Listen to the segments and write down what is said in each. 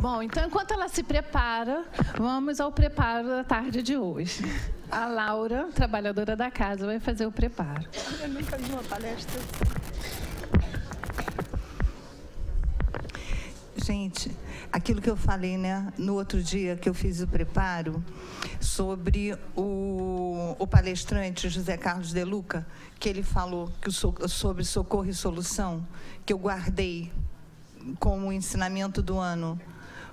Bom, então, enquanto ela se prepara, vamos ao preparo da tarde de hoje. A Laura, trabalhadora da casa, vai fazer o preparo. Eu nem fazia uma palestra. Gente, aquilo que eu falei, né, no outro dia que eu fiz o preparo, sobre o palestrante José Carlos De Luca, que ele falou sobre socorro e solução, que eu guardei como ensinamento do ano.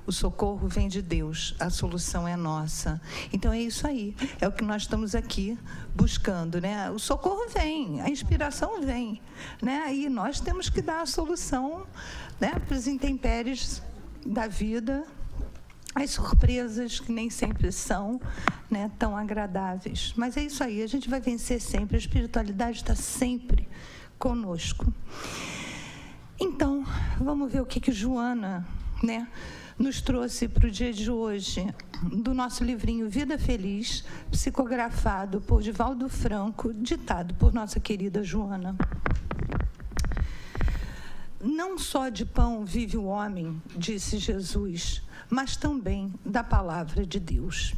O socorro vem de Deus, a solução é nossa. Então, é isso aí. É o que nós estamos aqui buscando, né? O socorro vem, a inspiração vem, né? E nós temos que dar a solução, né, para os intempéries da vida, as surpresas que nem sempre são, né, tão agradáveis. Mas é isso aí, a gente vai vencer sempre. A espiritualidade está sempre conosco. Então, vamos ver o que Joana, né, nos trouxe para o dia de hoje, do nosso livrinho Vida Feliz, psicografado por Divaldo Franco, ditado por nossa querida Joana. Não só de pão vive o homem, disse Jesus, mas também da palavra de Deus.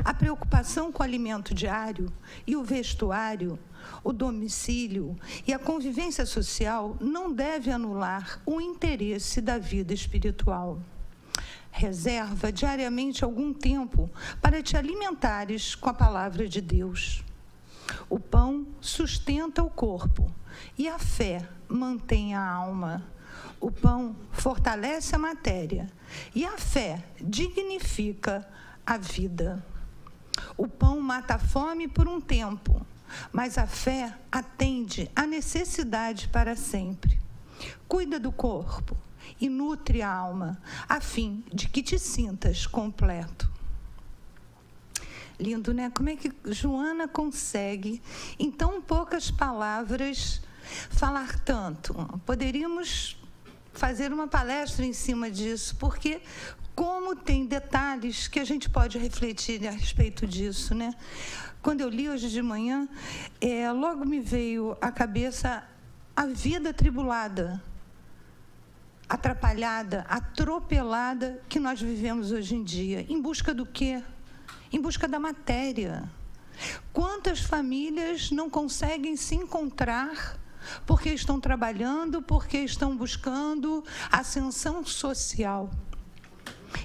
A preocupação com o alimento diário e o vestuário, o domicílio e a convivência social não deve anular o interesse da vida espiritual. Reserva diariamente algum tempo para te alimentares com a palavra de Deus. O pão sustenta o corpo e a fé mantém a alma. O pão fortalece a matéria e a fé dignifica a vida. O pão mata a fome por um tempo, mas a fé atende à necessidade para sempre. Cuida do corpo e nutre a alma, a fim de que te sintas completo. Lindo, né? Como é que Joana consegue, em tão poucas palavras, falar tanto? Poderíamos fazer uma palestra em cima disso, porque como tem detalhes que a gente pode refletir a respeito disso, né? Quando eu li hoje de manhã, logo me veio à cabeça a vida atribulada, atrapalhada, atropelada que nós vivemos hoje em dia. Em busca do quê? Em busca da matéria. Quantas famílias não conseguem se encontrar porque estão trabalhando, porque estão buscando ascensão social,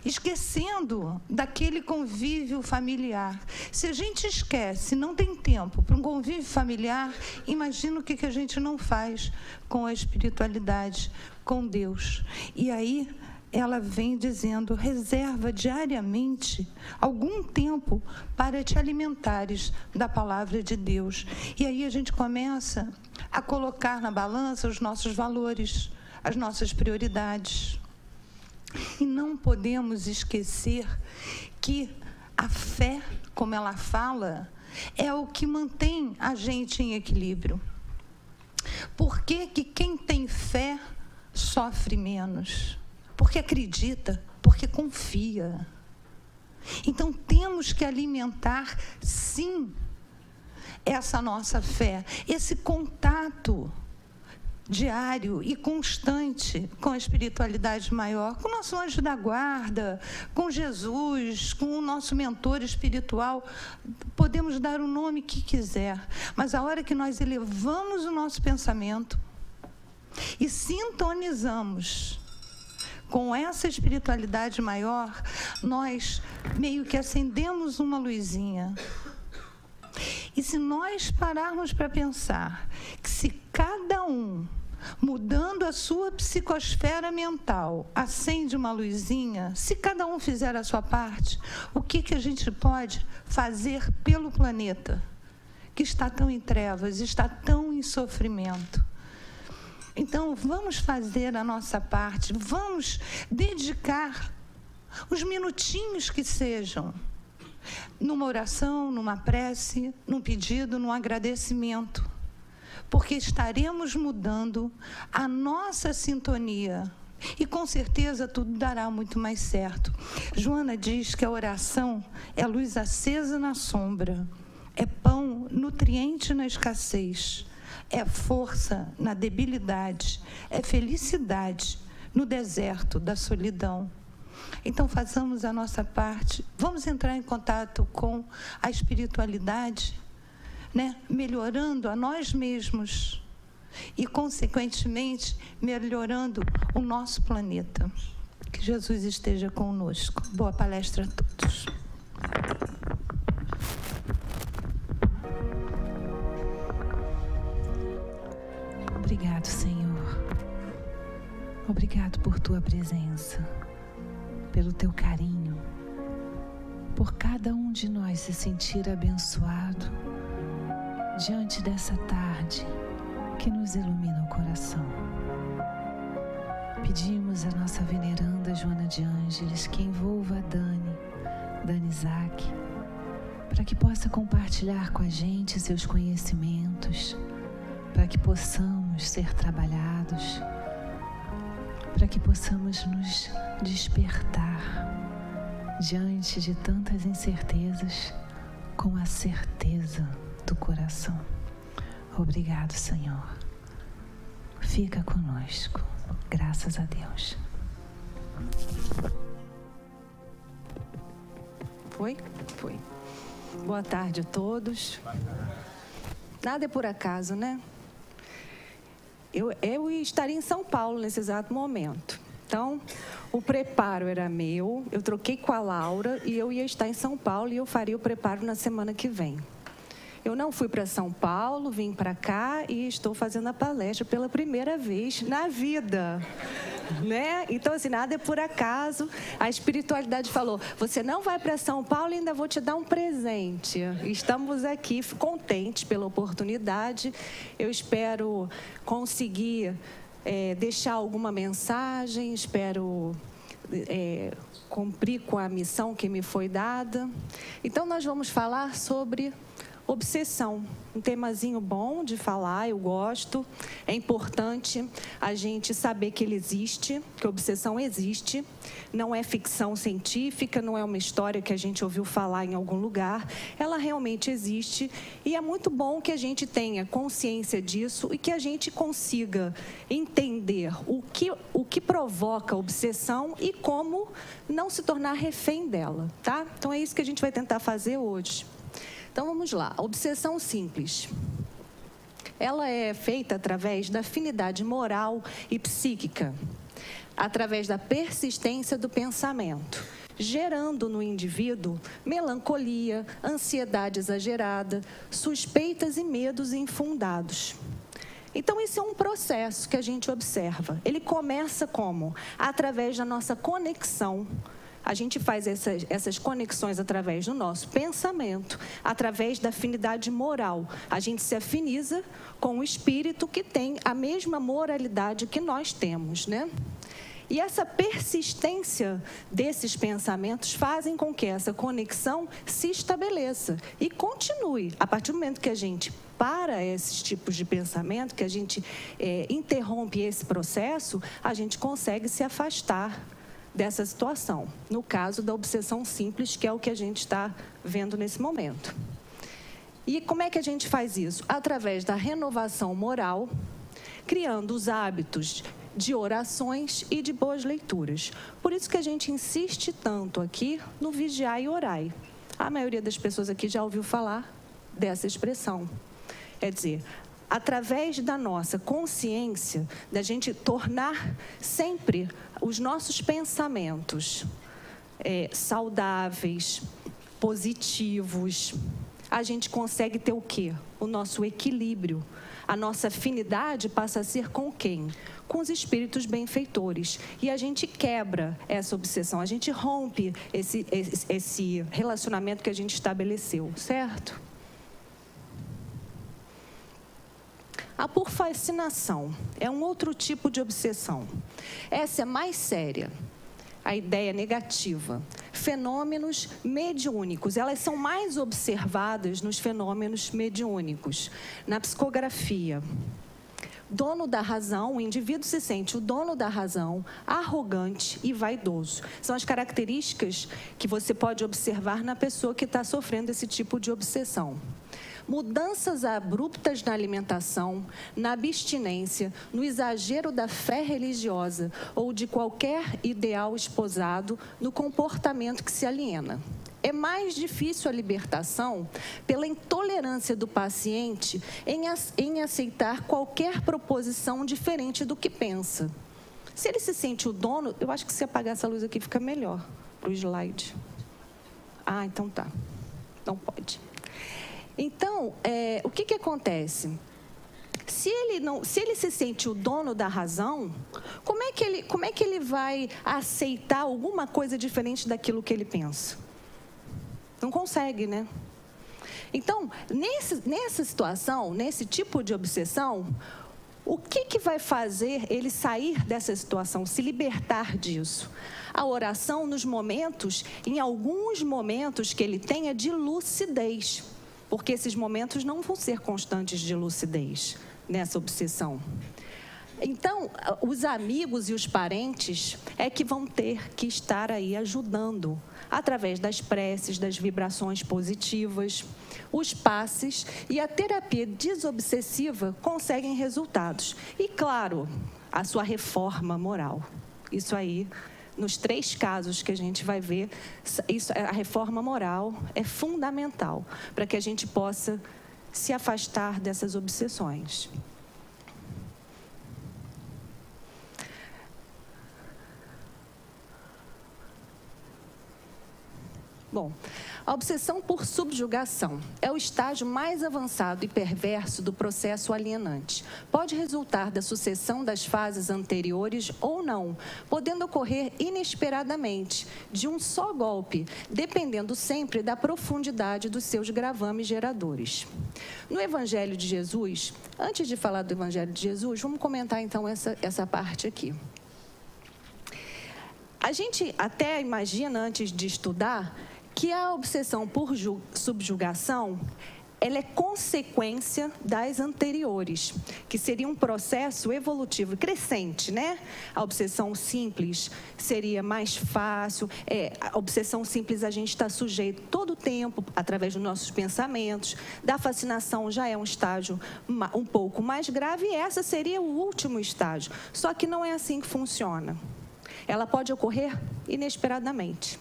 esquecendo daquele convívio familiar. Se a gente esquece, não tem tempo para um convívio familiar, imagina o que a gente não faz com a espiritualidade, com Deus. E aí ela vem dizendo, reserva diariamente algum tempo para te alimentares da palavra de Deus. E aí a gente começa a colocar na balança os nossos valores, as nossas prioridades. E não podemos esquecer que a fé, como ela fala, é o que mantém a gente em equilíbrio. Por que quem tem fé sofre menos? Porque acredita, porque confia. Então, temos que alimentar, sim, essa nossa fé, esse contato diário e constante com a espiritualidade maior, com o nosso anjo da guarda, com Jesus, com o nosso mentor espiritual. Podemos dar o nome que quiser, mas a hora que nós elevamos o nosso pensamento e sintonizamos com essa espiritualidade maior, nós meio que acendemos uma luzinha. E se nós pararmos para pensar que se cada um, mudando a sua psicosfera mental, acende uma luzinha, se cada um fizer a sua parte, o que a gente pode fazer pelo planeta, que está tão em trevas, está tão em sofrimento? Então, vamos fazer a nossa parte, vamos dedicar os minutinhos que sejam, numa oração, numa prece, num pedido, num agradecimento, porque estaremos mudando a nossa sintonia e, com certeza, tudo dará muito mais certo. Joana diz que a oração é luz acesa na sombra, é pão nutriente na escassez, é força na debilidade, é felicidade no deserto da solidão. Então, façamos a nossa parte. Vamos entrar em contato com a espiritualidade, né? Melhorando a nós mesmos e, consequentemente, melhorando o nosso planeta. Que Jesus esteja conosco. Boa palestra a todos. Obrigado, Senhor. Obrigado por tua presença, pelo teu carinho, por cada um de nós se sentir abençoado diante dessa tarde que nos ilumina o coração. Pedimos a nossa veneranda Joana de Ângeles que envolva a Dani Isaac, para que possa compartilhar com a gente seus conhecimentos, para que possamos ser trabalhados, para que possamos nos despertar diante de tantas incertezas com a certeza do coração. Obrigado, Senhor. Fica conosco. Graças a Deus. Foi? Foi. Boa tarde a todos. Nada é por acaso, né? Eu estaria em São Paulo nesse exato momento. Então, o preparo era meu, eu troquei com a Laura e eu ia estar em São Paulo e eu faria o preparo na semana que vem. Eu não fui para São Paulo, vim para cá e estou fazendo a palestra pela primeira vez na vida, né? Então, assim, nada é por acaso. A espiritualidade falou, você não vai para São Paulo e ainda vou te dar um presente. Estamos aqui contentes pela oportunidade. Eu espero conseguir deixar alguma mensagem, espero cumprir com a missão que me foi dada. Então, nós vamos falar sobre obsessão, um temazinho bom de falar, eu gosto. É importante a gente saber que ele existe, que a obsessão existe. Não é ficção científica, não é uma história que a gente ouviu falar em algum lugar. Ela realmente existe e é muito bom que a gente tenha consciência disso e que a gente consiga entender o que provoca a obsessão e como não se tornar refém dela, tá? Então é isso que a gente vai tentar fazer hoje. Então, vamos lá. A obsessão simples. Ela é feita através da afinidade moral e psíquica, através da persistência do pensamento, gerando no indivíduo melancolia, ansiedade exagerada, suspeitas e medos infundados. Então, esse é um processo que a gente observa. Ele começa como? Através da nossa conexão. A gente faz essas conexões através do nosso pensamento, através da afinidade moral. A gente se afiniza com o espírito que tem a mesma moralidade que nós temos, né? E essa persistência desses pensamentos fazem com que essa conexão se estabeleça e continue. A partir do momento que a gente para esses tipos de pensamento, que a gente interrompe esse processo, a gente consegue se afastar dessa situação, no caso da obsessão simples, que é o que a gente está vendo nesse momento. E como é que a gente faz isso? Através da renovação moral, criando os hábitos de orações e de boas leituras. Por isso que a gente insiste tanto aqui no vigiar e orai. A maioria das pessoas aqui já ouviu falar dessa expressão. Quer dizer, através da nossa consciência, da gente tornar sempre os nossos pensamentos saudáveis, positivos, a gente consegue ter o quê? O nosso equilíbrio. A nossa afinidade passa a ser com quem? Com os espíritos benfeitores. E a gente quebra essa obsessão, a gente rompe esse relacionamento que a gente estabeleceu, certo? A por fascinação é um outro tipo de obsessão. Essa é mais séria, a ideia negativa. Fenômenos mediúnicos, elas são mais observadas nos fenômenos mediúnicos, na psicografia. Dono da razão, o indivíduo se sente o dono da razão, arrogante e vaidoso. São as características que você pode observar na pessoa que está sofrendo esse tipo de obsessão. mudanças abruptas na alimentação, na abstinência, no exagero da fé religiosa ou de qualquer ideal esposado no comportamento que se aliena. É mais difícil a libertação pela intolerância do paciente em aceitar qualquer proposição diferente do que pensa. Se ele se sente o dono, eu acho que se apagar essa luz aqui fica melhor para o slide. Ah, então tá. Não pode. Então, o que acontece? Se ele se sente o dono da razão, como é que ele vai aceitar alguma coisa diferente daquilo que ele pensa? Não consegue, né? Então, nessa situação, nesse tipo de obsessão, o que vai fazer ele sair dessa situação, se libertar disso? A oração em alguns momentos que ele tenha de lucidez, porque esses momentos não vão ser constantes de lucidez nessa obsessão. Então, os amigos e os parentes é que vão ter que estar aí ajudando, através das preces, das vibrações positivas, os passes e a terapia desobsessiva conseguem resultados. E, claro, a sua reforma moral. Isso aí, nos 3 casos que a gente vai ver, a reforma moral é fundamental para que a gente possa se afastar dessas obsessões. Bom, a obsessão por subjugação é o estágio mais avançado e perverso do processo alienante. Pode resultar da sucessão das fases anteriores ou não, podendo ocorrer inesperadamente, de um só golpe, dependendo sempre da profundidade dos seus gravames geradores. No Evangelho de Jesus, antes de falar do Evangelho de Jesus, vamos comentar então essa parte aqui. A gente até imagina, antes de estudar, que a obsessão por subjugação, ela é consequência das anteriores, que seria um processo evolutivo crescente, né? A obsessão simples seria mais fácil. A obsessão simples a gente está sujeito todo o tempo, através dos nossos pensamentos. Da fascinação já é um estágio um pouco mais grave e essa seria o último estágio. Só que não é assim que funciona. Ela pode ocorrer inesperadamente,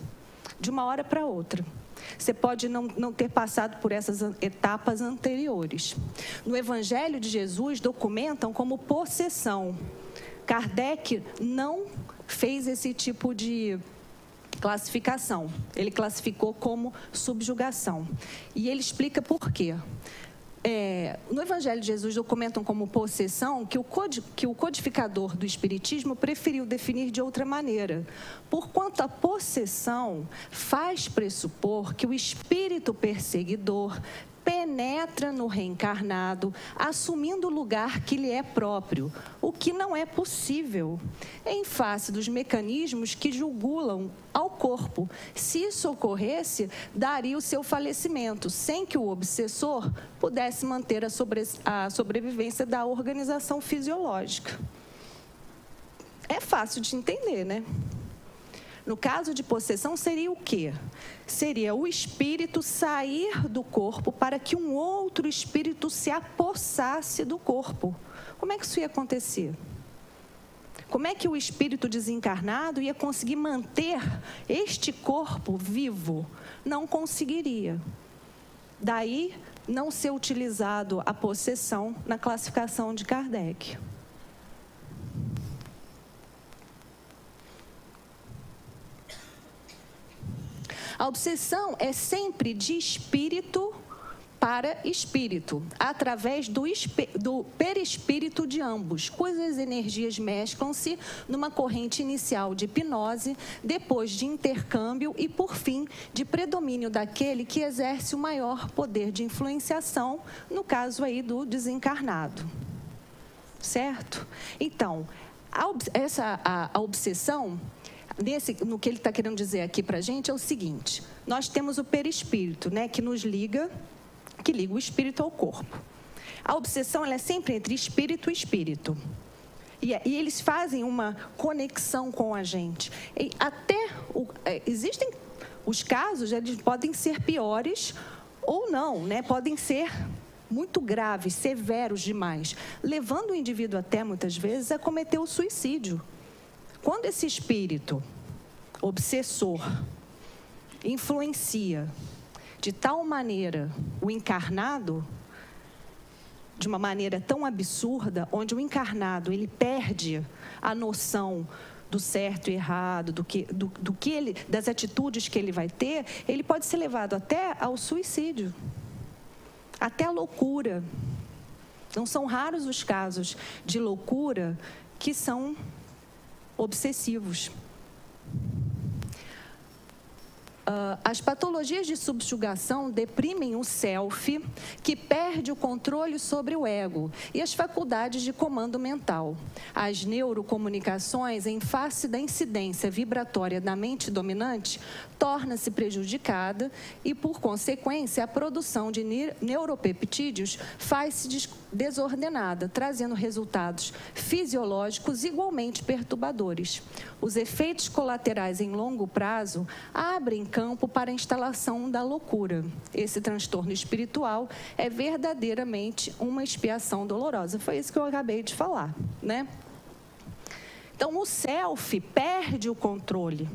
de uma hora para outra. Você pode não ter passado por essas etapas anteriores. No Evangelho de Jesus, documentam como possessão. Kardec não fez esse tipo de classificação. Ele classificou como subjugação. E ele explica por quê. No Evangelho de Jesus documentam como possessão que o codificador do Espiritismo preferiu definir de outra maneira. Porquanto a possessão faz pressupor que o espírito perseguidor penetra no reencarnado, assumindo o lugar que lhe é próprio, o que não é possível, em face dos mecanismos que jugulam ao corpo. Se isso ocorresse, daria o seu falecimento, sem que o obsessor pudesse manter a sobrevivência da organização fisiológica. É fácil de entender, né? No caso de possessão, seria o quê? Seria o espírito sair do corpo para que um outro espírito se apossasse do corpo. Como é que isso ia acontecer? Como é que o espírito desencarnado ia conseguir manter este corpo vivo? Não conseguiria. Daí, não ser utilizado a possessão na classificação de Kardec. A obsessão é sempre de espírito para espírito, através do perispírito de ambos, cujas energias mesclam-se numa corrente inicial de hipnose, depois de intercâmbio e, por fim, de predomínio daquele que exerce o maior poder de influenciação, no caso aí do desencarnado. Certo? Então, a obsessão... no que ele está querendo dizer aqui para a gente é o seguinte: nós temos o perispírito, né, que liga o espírito ao corpo. A obsessão ela é sempre entre espírito e espírito. E eles fazem uma conexão com a gente. E existem os casos, eles podem ser piores ou não, né? Podem ser muito graves, severos demais, levando o indivíduo até, muitas vezes, a cometer o suicídio. Quando esse espírito obsessor influencia de tal maneira o encarnado, de uma maneira tão absurda, onde o encarnado ele perde a noção do certo e errado, das atitudes que ele vai ter, ele pode ser levado até ao suicídio, até a loucura. Não são raros os casos de loucura que são obsessivos. As patologias de subjugação deprimem o self, que perde o controle sobre o ego e as faculdades de comando mental. As neurocomunicações, em face da incidência vibratória da mente dominante, torna-se prejudicada e, por consequência, a produção de neuropeptídeos faz-se desordenada, trazendo resultados fisiológicos igualmente perturbadores. Os efeitos colaterais em longo prazo abrem campo para a instalação da loucura. Esse transtorno espiritual é verdadeiramente uma expiação dolorosa. Foi isso que eu acabei de falar, né? Então, o self perde o controle.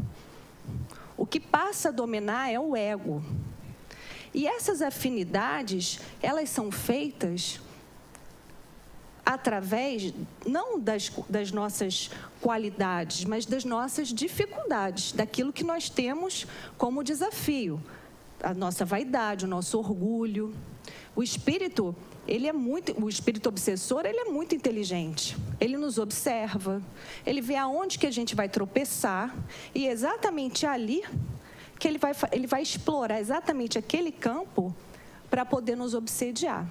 O que passa a dominar é o ego. E essas afinidades, elas são feitas através, não das nossas qualidades, mas das nossas dificuldades, daquilo que nós temos como desafio. A nossa vaidade, o nosso orgulho. O espírito obsessor, ele é muito inteligente. Ele nos observa, ele vê aonde que a gente vai tropeçar e exatamente ali que ele vai explorar exatamente aquele campo para poder nos obsediar.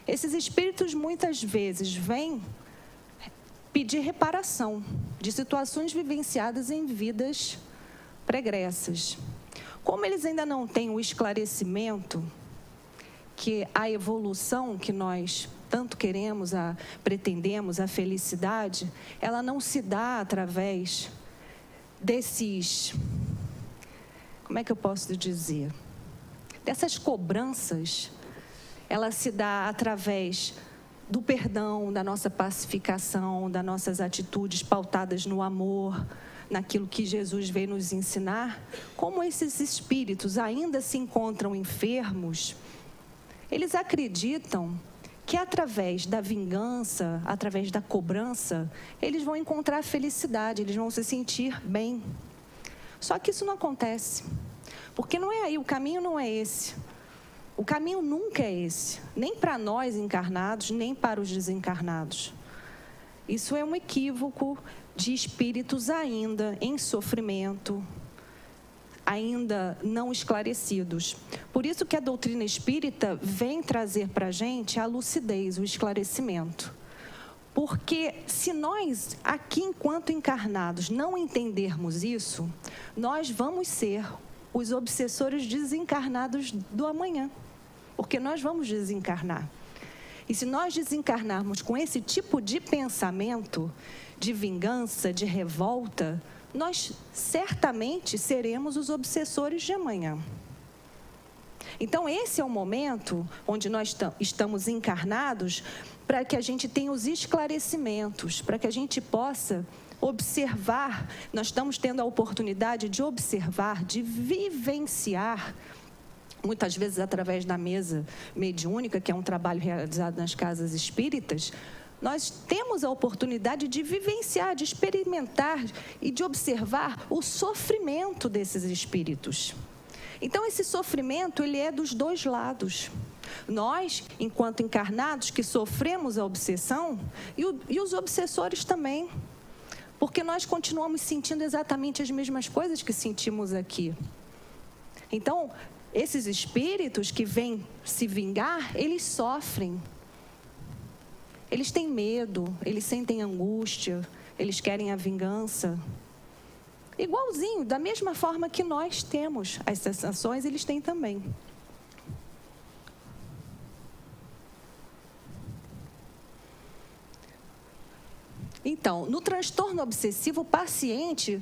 Esses espíritos muitas vezes vêm pedir reparação de situações vivenciadas em vidas pregressas. Como eles ainda não têm o esclarecimento que a evolução que nós tanto queremos, pretendemos, a felicidade, ela não se dá através desses, como é que eu posso dizer? Dessas cobranças. Ela se dá através do perdão, da nossa pacificação, das nossas atitudes pautadas no amor, naquilo que Jesus veio nos ensinar. Como esses espíritos ainda se encontram enfermos, eles acreditam que através da vingança, através da cobrança, eles vão encontrar felicidade, eles vão se sentir bem. Só que isso não acontece, porque não é aí, o caminho não é esse. O caminho nunca é esse, nem para nós encarnados, nem para os desencarnados. Isso é um equívoco de espíritos ainda em sofrimento, ainda não esclarecidos. Por isso que a doutrina espírita vem trazer para a gente a lucidez, o esclarecimento. Porque se nós, aqui enquanto encarnados, não entendermos isso, nós vamos ser os obsessores desencarnados do amanhã. Porque nós vamos desencarnar. E se nós desencarnarmos com esse tipo de pensamento, de vingança, de revolta, nós certamente seremos os obsessores de amanhã. Então, esse é o momento onde nós estamos encarnados para que a gente tenha os esclarecimentos, para que a gente possa observar. Nós estamos tendo a oportunidade de observar, de vivenciar, muitas vezes através da mesa mediúnica, que é um trabalho realizado nas casas espíritas. Nós temos a oportunidade de vivenciar, de experimentar e de observar o sofrimento desses espíritos. Então, esse sofrimento, ele é dos dois lados. Nós, enquanto encarnados, que sofremos a obsessão, e os obsessores também. Porque nós continuamos sentindo exatamente as mesmas coisas que sentimos aqui. Então, esses espíritos que vêm se vingar, eles sofrem. Eles têm medo, eles sentem angústia, eles querem a vingança. Igualzinho, da mesma forma que nós temos as sensações, eles têm também. Então, Então, no transtorno obsessivo, o paciente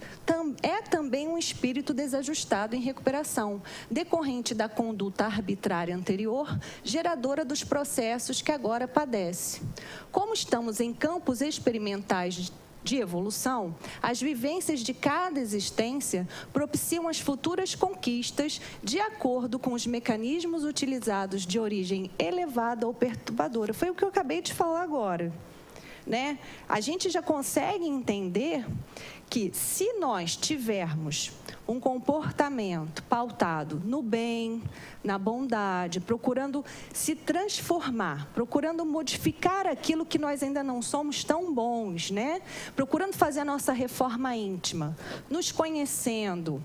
é também um espírito desajustado em recuperação, decorrente da conduta arbitrária anterior, geradora dos processos que agora padece. Como estamos em campos experimentais de evolução, as vivências de cada existência propiciam as futuras conquistas de acordo com os mecanismos utilizados de origem elevada ou perturbadora. Foi o que eu acabei de falar agora. Né? A gente já consegue entender que se nós tivermos um comportamento pautado no bem, na bondade, procurando se transformar, procurando modificar aquilo que nós ainda não somos tão bons, né? Procurando fazer a nossa reforma íntima, nos conhecendo,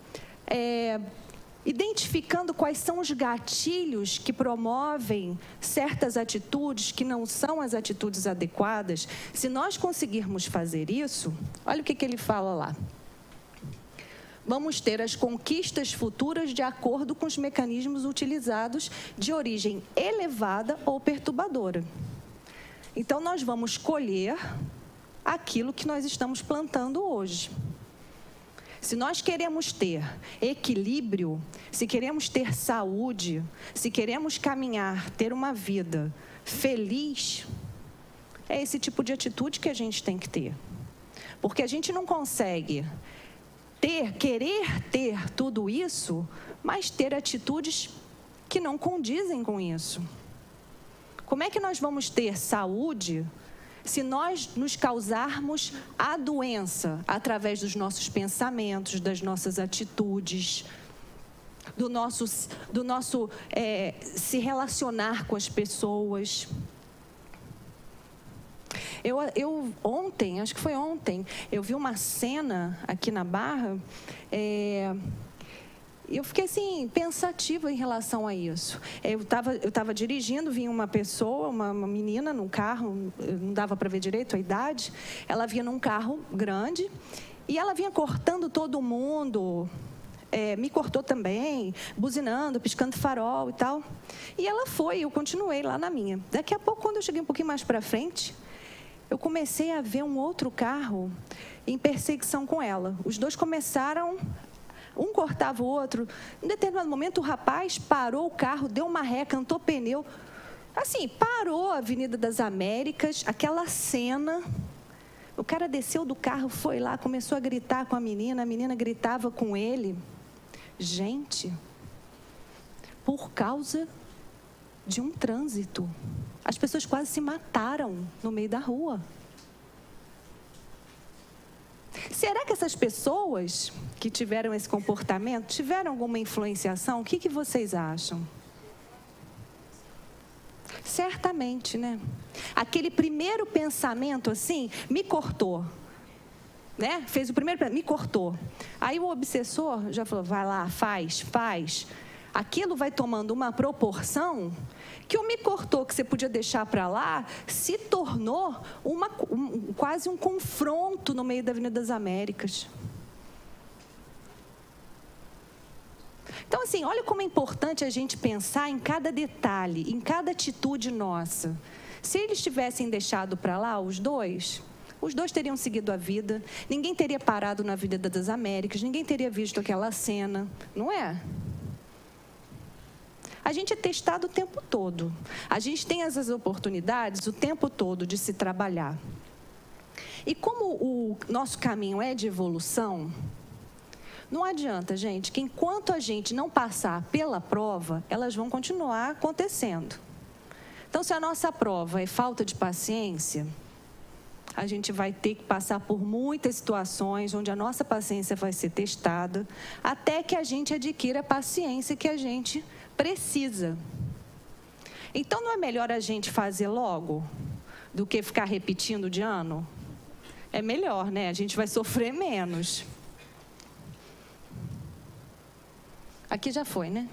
identificando quais são os gatilhos que promovem certas atitudes que não são as atitudes adequadas. Se nós conseguirmos fazer isso, olha o que ele fala lá. Vamos ter as conquistas futuras de acordo com os mecanismos utilizados de origem elevada ou perturbadora. Então, nós vamos colher aquilo que nós estamos plantando hoje. Se nós queremos ter equilíbrio, se queremos ter saúde, se queremos caminhar, ter uma vida feliz, é esse tipo de atitude que a gente tem que ter. Porque a gente não consegue querer ter tudo isso, mas ter atitudes que não condizem com isso. Como é que nós vamos ter saúde se nós nos causarmos a doença através dos nossos pensamentos, das nossas atitudes, do nosso se relacionar com as pessoas? Ontem, acho que foi ontem, eu vi uma cena aqui na Barra, e eu fiquei assim, pensativa em relação a isso. Eu estava dirigindo, vinha uma pessoa, uma menina num carro, não dava para ver direito a idade, ela vinha num carro grande e ela vinha cortando todo mundo, me cortou também, buzinando, piscando farol e tal. E ela foi, eu continuei lá na minha. Daqui a pouco, quando eu cheguei um pouquinho mais para frente, eu comecei a ver um outro carro em perseguição com ela. Os dois começaram... Um cortava o outro. Em determinado momento, o rapaz parou o carro, deu uma ré, cantou pneu. Assim, parou a Avenida das Américas, aquela cena. O cara desceu do carro, foi lá, começou a gritar com a menina gritava com ele. Gente, por causa de um trânsito, as pessoas quase se mataram no meio da rua. Será que essas pessoas que tiveram esse comportamento tiveram alguma influenciação? O que vocês acham? Certamente, né? Aquele primeiro pensamento assim, me cortou, né? Fez o primeiro, me cortou. Aí o obsessor já falou, vai lá, faz. Aquilo vai tomando uma proporção que o me cortou, que você podia deixar para lá, se tornou quase um confronto no meio da Avenida das Américas. Então, assim, olha como é importante a gente pensar em cada detalhe, em cada atitude nossa. Se eles tivessem deixado para lá os dois teriam seguido a vida, ninguém teria parado na Avenida das Américas, ninguém teria visto aquela cena, não é? A gente é testado o tempo todo. A gente tem essas oportunidades o tempo todo de se trabalhar. E como o nosso caminho é de evolução, não adianta, gente, que enquanto a gente não passar pela prova, elas vão continuar acontecendo. Então, se a nossa prova é falta de paciência, a gente vai ter que passar por muitas situações onde a nossa paciência vai ser testada, até que a gente adquira a paciência que a gente precisa. Então, não é melhor a gente fazer logo do que ficar repetindo de ano? É melhor, né? A gente vai sofrer menos. Aqui já foi, né?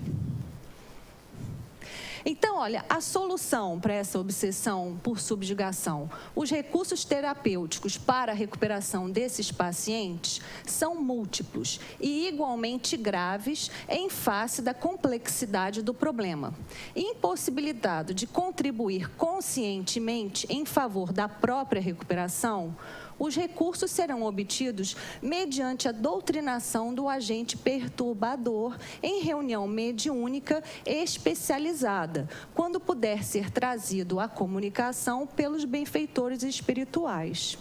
Então, olha, a solução para essa obsessão por subjugação, os recursos terapêuticos para a recuperação desses pacientes são múltiplos e igualmente graves em face da complexidade do problema. Impossibilitado de contribuir conscientemente em favor da própria recuperação, Os recursos serão obtidos mediante a doutrinação do agente perturbador em reunião mediúnica especializada, quando puder ser trazido à comunicação pelos benfeitores espirituais.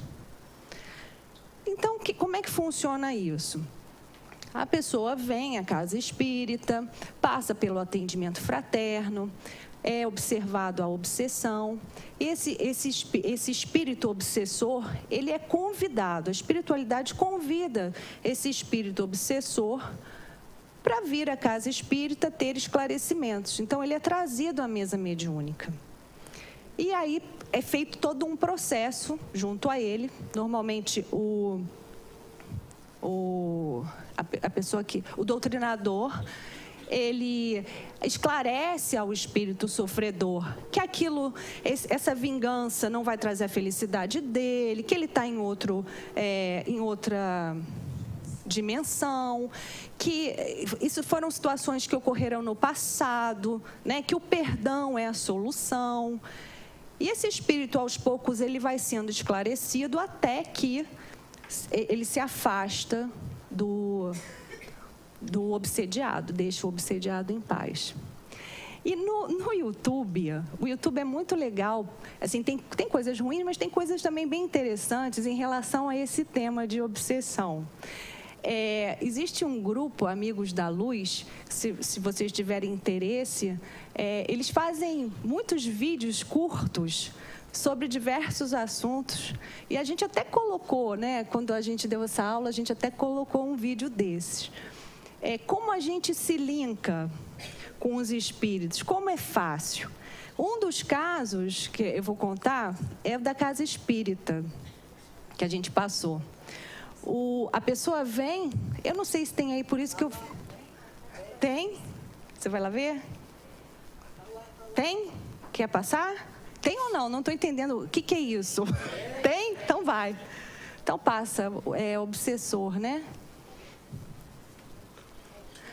Então, como é que funciona isso? A pessoa vem à casa espírita, passa pelo atendimento fraterno, é observado a obsessão. Esse espírito obsessor, ele é convidado, a espiritualidade convida esse espírito obsessor para vir à casa espírita ter esclarecimentos. Então, ele é trazido à mesa mediúnica. E aí é feito todo um processo junto a ele. Normalmente, a pessoa que, o doutrinador, ele esclarece ao espírito sofredor que essa vingança não vai trazer a felicidade dele, que ele está em outra dimensão, que isso foram situações que ocorreram no passado, né? Que o perdão é a solução. E esse espírito, aos poucos, ele vai sendo esclarecido até que ele se afasta do obsediado, deixa o obsediado em paz. E no YouTube, o YouTube é muito legal, assim, tem coisas ruins, mas tem coisas também bem interessantes em relação a esse tema de obsessão. Existe um grupo, Amigos da Luz, se vocês tiverem interesse, eles fazem muitos vídeos curtos sobre diversos assuntos. E a gente até colocou, né, quando a gente deu essa aula, a gente até colocou um vídeo desses. Como a gente se linka com os espíritos, como é fácil. Um dos casos que eu vou contar é da casa espírita, que a gente passou. A pessoa vem, eu não sei se tem aí, por isso que eu... Tem? Você vai lá ver? Tem? Quer passar? Tem ou não? Não estou entendendo. O que é isso? Tem? Então vai. Então passa. É obsessor, né?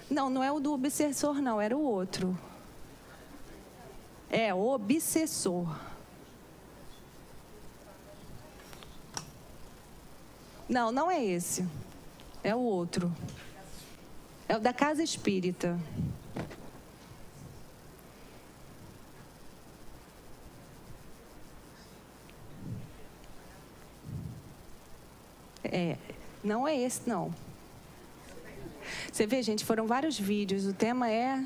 Não, não é o do obsessor, não. Era o outro. É, o obsessor. Não, não é esse. É o outro. É o da casa espírita. Não é esse, não. Você vê, gente, foram vários vídeos. O tema é...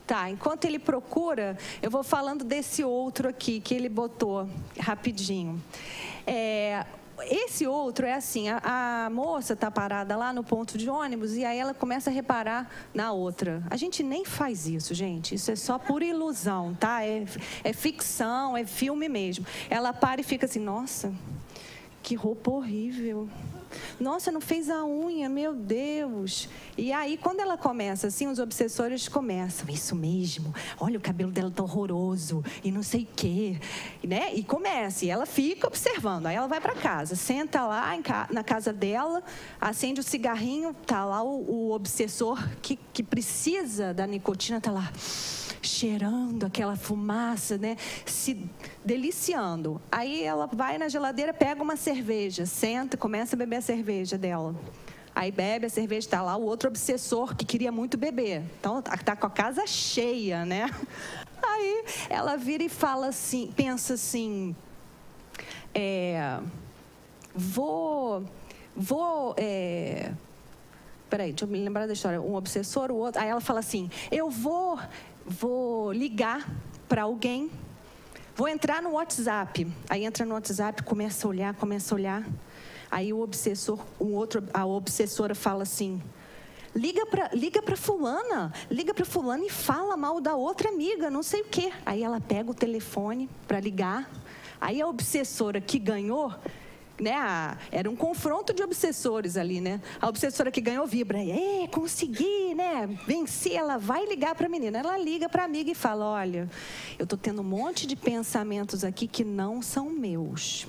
Tá, enquanto ele procura, eu vou falando desse outro aqui, que ele botou rapidinho. Esse outro é assim, a moça está parada lá no ponto de ônibus e aí ela começa a reparar na outra. A gente nem faz isso, gente. Isso é só pura ilusão, tá? É ficção, é filme mesmo. Ela para e fica assim, nossa, que roupa horrível. Nossa, não fez a unha, meu Deus. E aí, quando ela começa assim, os obsessores começam. Isso mesmo, olha, o cabelo dela tá horroroso e não sei o quê. Né? E começa, e ela fica observando. Aí ela vai para casa, senta lá na casa dela, acende o cigarrinho, tá lá o obsessor que precisa da nicotina, tá lá cheirando aquela fumaça, né? Se deliciando. Aí ela vai na geladeira, pega uma cerveja, senta, começa a beber a cerveja dela. Aí bebe a cerveja, está lá o outro obsessor que queria muito beber. Então, está com a casa cheia, né? Aí ela vira e fala assim, pensa assim, peraí, deixa eu me lembrar da história. Um obsessor, o outro. Aí ela fala assim, eu vou ligar para alguém, vou entrar no WhatsApp. Aí entra no WhatsApp, começa a olhar. Aí o obsessor, a obsessora fala assim, liga para fulana e fala mal da outra amiga, não sei o quê. Aí ela pega o telefone para ligar. Aí a obsessora que ganhou, né, era um confronto de obsessores ali, né? A obsessora que ganhou vibra, consegui, né? Venci, ela vai ligar para a menina. Ela liga para a amiga e fala, olha, eu estou tendo um monte de pensamentos aqui que não são meus.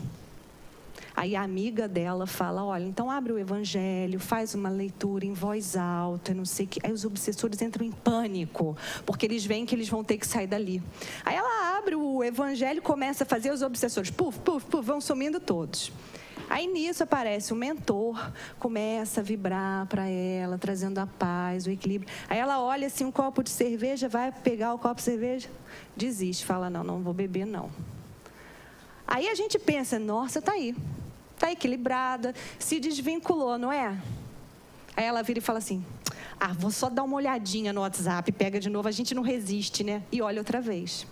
Aí a amiga dela fala, olha, então abre o evangelho, faz uma leitura em voz alta, não sei o que. Aí os obsessores entram em pânico, porque eles veem que eles vão ter que sair dali. Aí ela abre o evangelho e começa a fazer os obsessores, puf, puf, puf, vão sumindo todos. Aí nisso aparece o mentor, começa a vibrar para ela, trazendo a paz, o equilíbrio. Aí ela olha assim, um copo de cerveja, vai pegar o copo de cerveja, desiste, fala, não vou beber não. Aí a gente pensa, nossa, tá aí. Está equilibrada, se desvinculou, não é? Aí ela vira e fala assim, vou só dar uma olhadinha no WhatsApp, pega de novo, a gente não resiste, né? E olha outra vez.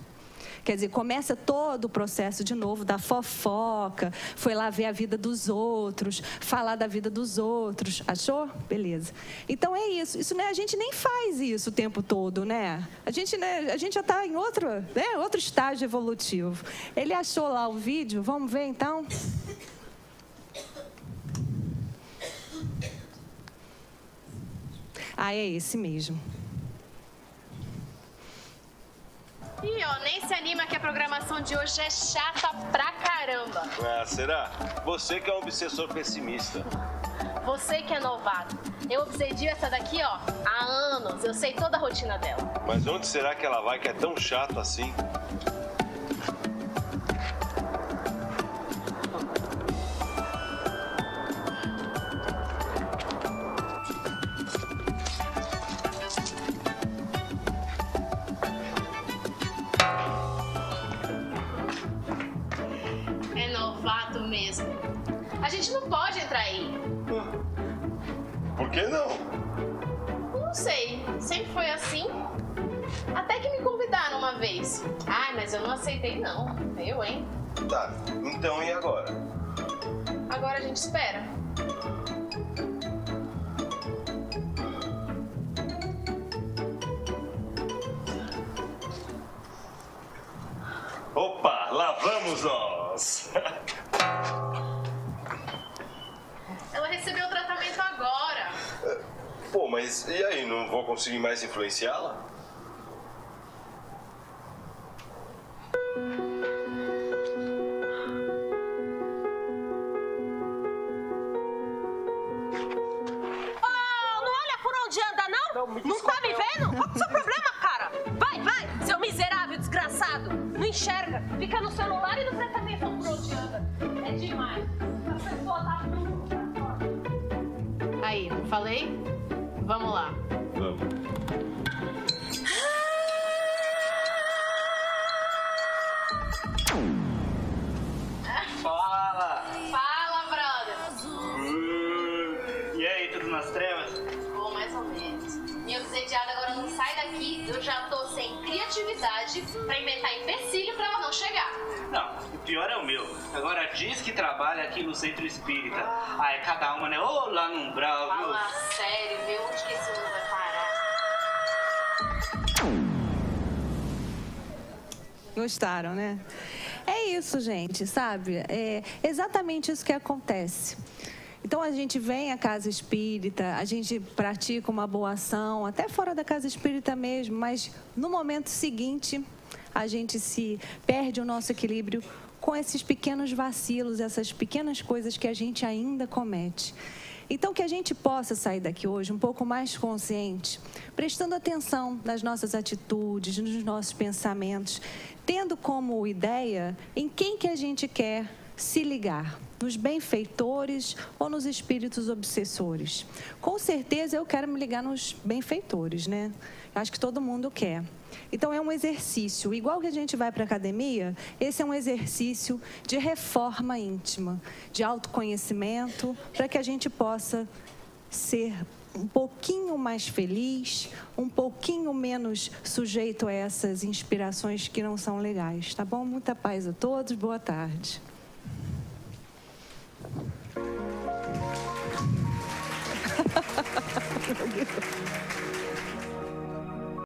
Quer dizer, começa todo o processo de novo da fofoca, foi lá ver a vida dos outros, falar da vida dos outros, achou? Beleza. Então é isso, né, a gente nem faz isso o tempo todo, né? A gente já está em outro estágio evolutivo. Ele achou lá o vídeo, vamos ver então? É esse mesmo. Ih, nem se anima que a programação de hoje é chata pra caramba. Será? Você que é um obsessor pessimista. Você que é novato. Eu obsedi essa daqui, há anos. Eu sei toda a rotina dela. Mas onde será que ela vai que é tão chato assim? A gente não pode entrar aí. Por que não? Não sei, sempre foi assim. Até que me convidaram uma vez. Mas eu não aceitei não. Eu, hein? Tá, então e agora? Agora a gente espera. Opa, lá vamos nós! Ela recebeu o tratamento agora. Pô, mas e aí, não vou conseguir mais influenciá-la? Não olha por onde anda, não? Não tá me vendo? Qual que é o seu problema, cara? Vai, seu miserável desgraçado. Não enxerga, fica no celular e não presta atenção por onde anda. É demais. A pessoa tá tudo. Aí, falei? Vamos lá. Vamos. Fala, brother. E aí, tudo nas trevas? Bom, mais ou menos. Minha obsediada agora não sai daqui. Eu já tô sem criatividade pra inventar empecilho pra ela não chegar. Não, o pior é o meu. Agora diz que trabalha aqui no centro espírita. É cada uma, né? Ou lá no umbral, viu? Fala sério, vê onde que esse mundo vai parar. Gostaram, né? É isso, gente, sabe? É exatamente isso que acontece. Então, a gente vem à casa espírita, a gente pratica uma boa ação, até fora da casa espírita mesmo, mas no momento seguinte, a gente se perde o nosso equilíbrio com esses pequenos vacilos, essas pequenas coisas que a gente ainda comete. Então, que a gente possa sair daqui hoje um pouco mais consciente, prestando atenção nas nossas atitudes, nos nossos pensamentos, tendo como ideia em quem que a gente quer se ligar, nos benfeitores ou nos espíritos obsessores. Com certeza eu quero me ligar nos benfeitores, né? Acho que todo mundo quer. Então é um exercício, igual que a gente vai para a academia, esse é um exercício de reforma íntima, de autoconhecimento, para que a gente possa ser um pouquinho mais feliz, um pouquinho menos sujeito a essas inspirações que não são legais, tá bom? Muita paz a todos, boa tarde. Meu Deus.